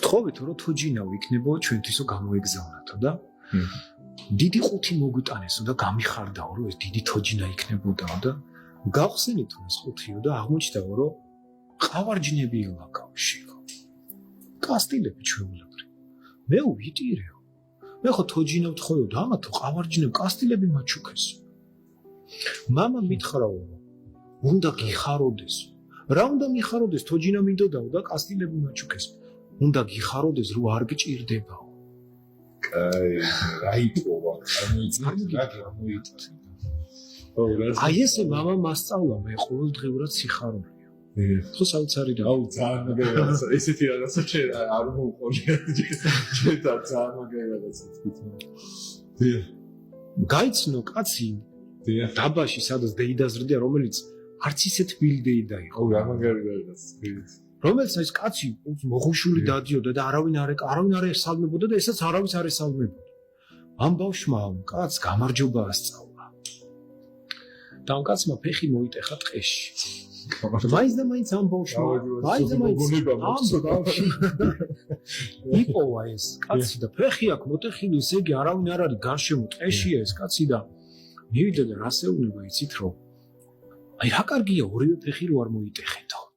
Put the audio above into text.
გთხოვეთ რომ თოჯინა ვიქნებო ჩვენთვისო გამოეგზავნათო და დიდი ყუთი მოგვიტანესო და გამიხარდაო რომ ეს დიდი თოჯინა იქნებოდაო და გავხსენით ეს ყუთიო და აღმოჩნდაო რომ ყავარჯინები ელაკავში კასტილები ჩვეულებრივ მე ვიტირეო მე ხო თოჯინა ვთხოვეო და ამათო ყავარჯინებ კასტილები მაჩუქესო მამა მითხრაო უნდა გიხაროდეს რა უნდა მიხაროდეს თოჯინა მინდოდაო და კასტილები მაჩუქესო უნდა გიხაროდეს რომ არ გჭირდებაო აი პოვა აი ესე მამა მასწავლა მე ყოველდღიურად სიხარულია ხო საოცარი და აუ ძალიან მაგარია ესეთი რაღაცა არ მოუყოლია შეიძლება ძალიან მაგარია რაღაცა თვითონ გაიცნო კაცი დაბაში სადაც დეიდაზრდია რომელიც არც ისეთ ბილდეი დაიყო რა მაგარია რაღაცა რომელსაც ეს კაცი მოხუშული დადიოდა და არავინ არ ესალმებოდა და ესაც არავის არ ესალმებოდა ამ ბავშვმა კაც გამარჯობა ასწავლა და ამ კაცმა ფეხი მოიტეხა ტყეში მაინც და მაინც ამ ბავშვმა იპოვა ეს კაცი და ფეხი აქვს მოტეხილი ისე იგი არავინ არ არის გარშემო ტყეშია ეს კაცი და მივიდა და რასეუნება იცით რომ აი რა კარგია ორივე ფეხი რო არ მოიტეხეთო